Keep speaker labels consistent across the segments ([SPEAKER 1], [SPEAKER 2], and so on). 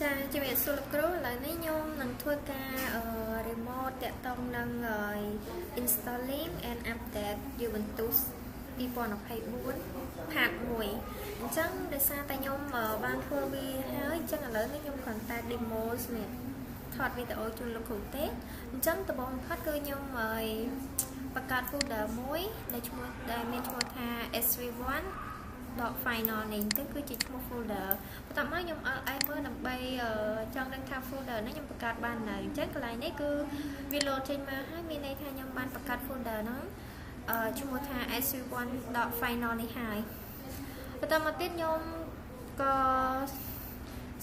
[SPEAKER 1] Cha chỉ biết số lực cũ là nếu nhôm nâng thua ca remote để tông nâng installing and update Ubuntu 2024 hạt mùi chẳng để xa tay nhôm ban thua vi hơi chắc là lớn nếu nhôm còn ta demo nè thọt video chung lực cụ tết chẳng từ bóng phát cơ nhôm mờiประกาศ folder មួយដែលឈ្មោះដែលមានឈ្មោះថា SV1 dot final នេះទៅគឺជាឈ្មោះ folder បន្ទាប់មកខ្ញុំឲ្យមើលដើម្បីចង់ដឹងថា folder នេះខ្ញុំបង្កើតបាននៅអញ្ចឹងកន្លែងនេះគឺវា load ចេញមកហើយមានន័យថាខ្ញុំបានបង្កើត folder ហ្នឹងឈ្មោះថា SV1 dot final នេះហើយបន្តមកទៀតខ្ញុំក៏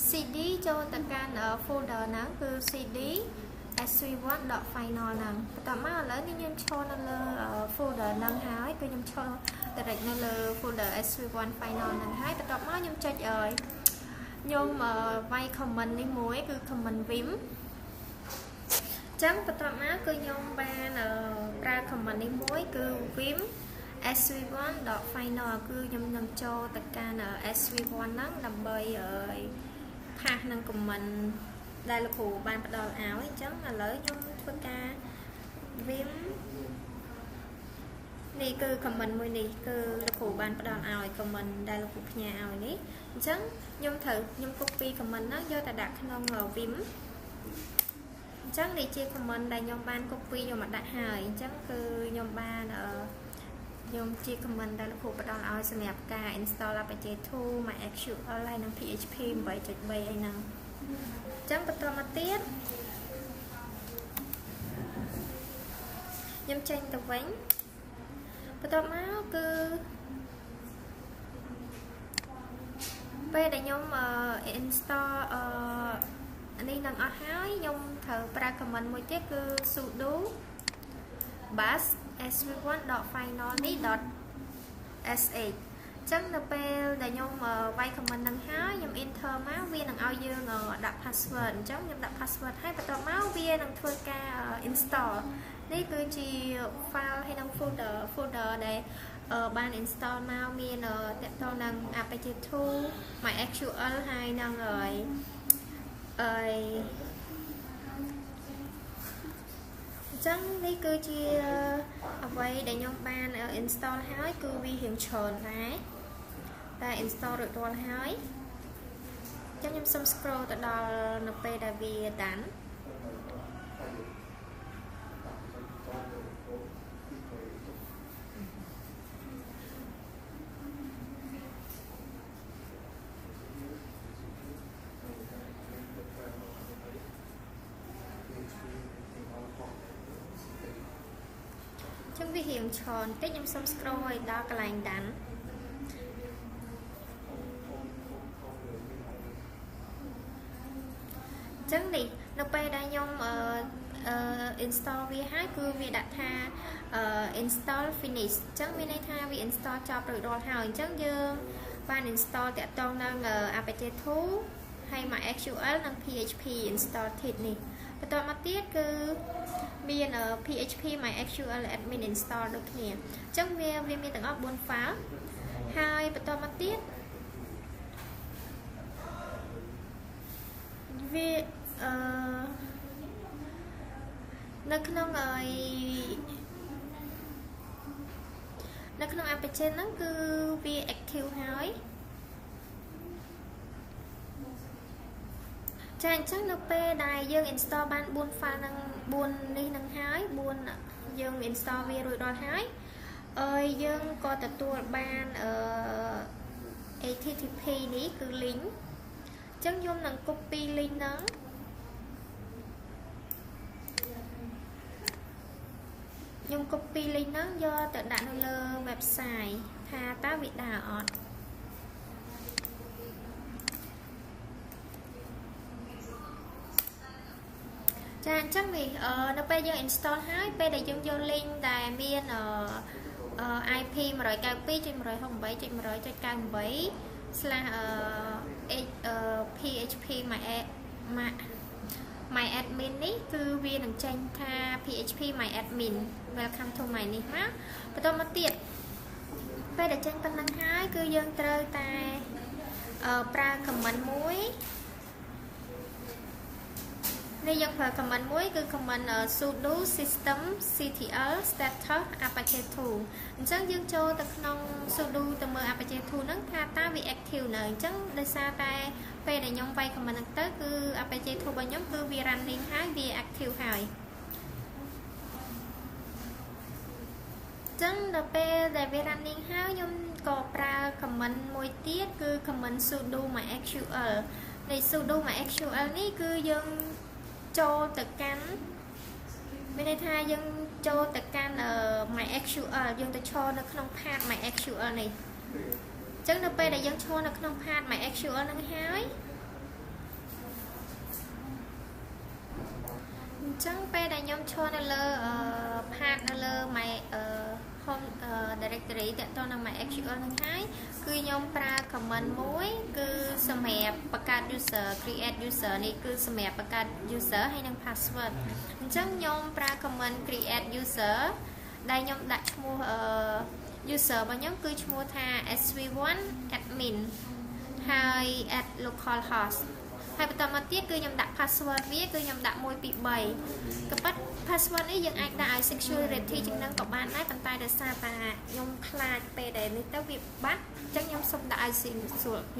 [SPEAKER 1] CD ចូលទៅកាន់ folder ហ្នឹងគឺ CD SV1 dot final ហ្នឹងបន្តមកឥឡូវនេះខ្ញុំឈរនៅលើ folder ហ្នឹងហើយគឺខ្ញុំឈរdirect នៅលើ folder SV1 final ហ្នឹងហើយបន្ទាប់មកខ្ញុំចុចខ្ញុំវាយ comment នេះមួយគឺ comment vim ចឹងបន្ទាប់មកគឺខ្ញុំបានប្រើ comment នេះមួយគឺ vim SV1 dot final គឺខ្ញុំនឹងចូលទៅកាន់ SV1 ហ្នឹងដើម្បីផាសនឹង comment ដែលលោកគ្រូបានផ្ដល់ឲ្យអញ្ចឹងឥឡូវខ្ញុំធ្វើការ vim នេះគឺ comment មួយនេះគឺលោកគ្រូបានផ្ដល់ឲ្យ comment ដែលលោកគ្រូផ្ញើឲ្យនេះអញ្ចឹងខ្ញុំ copy comment ហ្នឹងយកទៅដាក់ក្នុង vim អញ្ចឹងនេះជា comment ដែលខ្ញុំបាន copy យកមកដាក់ហើយអញ្ចឹងគឺខ្ញុំបានខ្ញុំជា comment ដែលលោកគ្រូផ្ដល់ឲ្យសម្រាប់ការ install Apache2 MySQL ហើយនិង PHP 8.3 អីហ្នឹងចឹងបន្តមកទៀតខ្ញុំចេញទៅវិញបន្តមកគឺពេលដែលខ្ញុំ install នេះនឹងអស់ហើយខ្ញុំត្រូវប្រើ command មួយទៀតគឺ sudo bash sv1.final នេះ .sh ចឹងនៅពេលដែលខ្ញុំវាយ comment នឹងហើយខ្ញុំ enter មកវានឹងឲ្យយើងដាក់ password អញ្ចឹងខ្ញុំដាក់ password ហើយបន្ទាប់មកវានឹងធ្វើការ install នេះគឺជា file ហើយនឹង folder ដែលបាន install មកមានតកតងនឹង Apache2 MySQL ហើយនឹងចឹងនេះគឺជាអ្វីដែលខ្ញុំបាន install ហើយគឺវារៀងច្រើនដែរតែ install រួចរាល់ហើយចឹងខ្ញុំសុំ scroll ទៅដល់នៅពេលដែលវាដានវារៀងច្រើនតិចខ្ញុំសុំ scroll ឲ្យដល់កន្លែងដានចឹងនេះនៅពេលដែលខ្ញុំinstall វាហើយគឺវាដាក់ថាinstall finish ចឹងមានន័យថាវា install ចប់រួចរាល់ហើយអញ្ចឹងយើងបាន install តាក់ទងនឹង Apache2 ហើយ MySQL និង PHP install kit នេះបន្តមកទៀតគឺមាន PHP MySQL admin install ដូចគ្នាអញ្ចឹងវាមានទាំងអស់ 4 file ហើយបន្តមកទៀតវានៅក្នុងApache ហ្នឹងគឺវា active ហើយចាអញ្ចឹងនៅពេលដែលយើង install បាន 4 file នឹង 4 នេះនឹងហើយ4យើង install វារួចរាល់ហើយយើងក៏ទទួលបាន HTTP នេះគឺ link អញ្ចឹងខ្ញុំនឹង copy link ហ្នឹងខ្ញុំ copy link ហ្នឹងយកទៅដាក់នៅលើ website ថាតើវាដើរអត់ចាអញ្ចឹងនេះនៅពេលយើង install ហើយពេលដែលយើងយក link ដែលមាន IP 192.168.198/php my admin នេះគឺវានឹងចេញថា php my admin welcome to my នេះមកបន្តមកទៀតពេលដែលចេញប៉ុណ្ណឹងហើយគឺយើងត្រូវតែប្រើ comment មួយ នេះយើងប្រើ command មួយគឺ command sudo system ctl status apache 2 អញ្ចឹងយើងចូលទៅក្នុង sudo ទៅមើល apache 2 ហ្នឹងថាតើវា active នៅអញ្ចឹងដោយសារតែពេលដែលខ្ញុំវាយ command ហ្នឹងទៅគឺ apache 2 របស់ខ្ញុំគឺវា running ហើយវា active ហើយចឹងដល់ពេលដែលវា running ហើយខ្ញុំក៏ប្រើ command មួយទៀតគឺ command sudo mysql នៃ sudo mysql នេះគឺយើងចូលទៅកាន់មានន័យថាយើងចូលទៅកាន់mysql យើងទៅឈរនៅក្នុង path mysql នេះចឹងដល់ពេលដែលយើងឈរនៅក្នុង path mysql ហ្នឹងហើយអញ្ចឹងពេលដែលខ្ញុំឈរនៅលើ path នៅលើ my home directory តើតើនឹង mysql ហ្នឹងហើយគឺខ្ញុំប្រើ command មួយគឺសម្រាប់បង្កើត user create user នេះគឺសម្រាប់បង្កើត user ហើយនិង password អញ្ចឹងខ្ញុំប្រើ command create user ដែលខ្ញុំដាក់ឈ្មោះuser របស់ខ្ញុំគឺឈ្មោះថា sv1 admin ហើយ add localhost ហើយបន្តមកទៀតគឺខ្ញុំដាក់ password វាគឺខ្ញុំដាក់1 2 3ក៏ប៉ុន្តែ password នេះយើងអាចដាក់ឲ្យ security ជាងនឹងក៏បានដែរប៉ុន្តែដោយសារតែខ្ញុំខ្លាចពេលដែលនេះទៅវាបាត់អញ្ចឹងខ្ញុំសុំដាក់ឲ្យ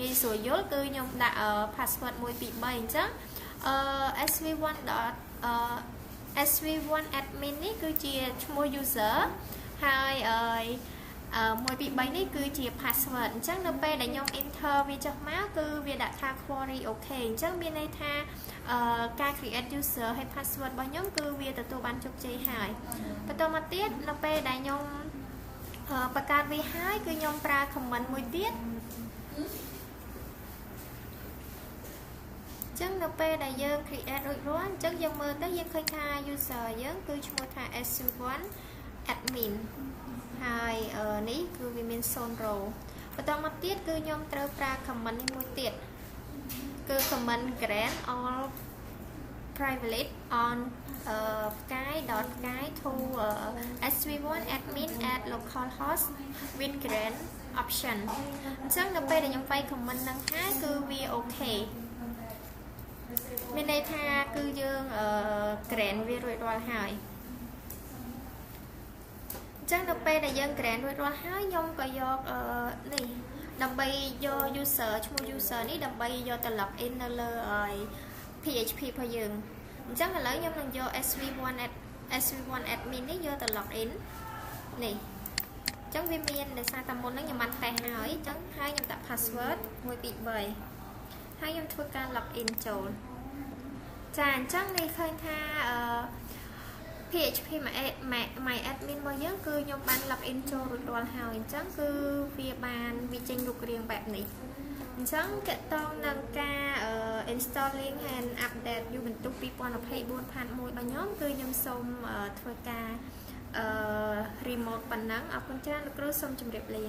[SPEAKER 1] ងាយស្រួលយល់គឺខ្ញុំដាក់ password 1 2 3អញ្ចឹងsv1 sv1 admin នេះគឺជាឈ្មោះ user ហើយ1 2 3នេះគឺជា password អញ្ចឹងនៅពេលដែលខ្ញុំ enter វាចុះមកគឺវាដាក់ថា query OK អញ្ចឹងមានន័យថាការ create user ហើយ password របស់ខ្ញុំគឺវាទទួលបានជោគជ័យហើយបន្តមកទៀតនៅពេលដែលខ្ញុំបង្កើតវាហើយគឺខ្ញុំប្រើ command មួយទៀតអញ្ចឹងនៅពេលដែលយើង create រួចរាល់អញ្ចឹងយើងមើលទៅយើងឃើញថា user យើងគឺឈ្មោះថា sv1 admin ហើយនេះគឺវាមាន0 row បន្តមកទៀតគឺខ្ញុំត្រូវប្រើ command នេះមួយទៀតគឺ command grant all privilege on sky.sky to sv1 admin at localhost with grant option អញ្ចឹងដល់ពេលដែលខ្ញុំវាយ command ហ្នឹងហើយគឺវា OK មានន័យថាគឺយើង grant វារួចរាល់ហើយចឹងដល់ពេលដែលយើង grant រួចរាល់ហើយខ្ញុំក៏យកនេះដើម្បីយក user ឈ្មោះ user នេះដើម្បីយកទៅ log in នៅលើ PHP របស់យើងអញ្ចឹងឥឡូវខ្ញុំនឹងយក sv1 admin នេះយកទៅ log in នេះអញ្ចឹងវាមានដោយសារតែមុនហ្នឹងខ្ញុំបានតេស្តហើយអញ្ចឹងហើយខ្ញុំដាក់ password 1 2 3ហើយខ្ញុំធ្វើការ log in ចូលចាអញ្ចឹងនេះឃើញថា PHP my admin របស់យើងគឺខ្ញុំបាន log in ចូលរួចរាល់ហើយអញ្ចឹងគឺវាបានវាចេញរូបរាងបែបនេះអញ្ចឹងតកតងនឹងការ installing and update Ubuntu 2024 part 1របស់ខ្ញុំគឺខ្ញុំសូមធ្វើការremote ប៉ុណ្ណឹងអរគុណច្រើនលោកគ្រូសូមជម្រាបលា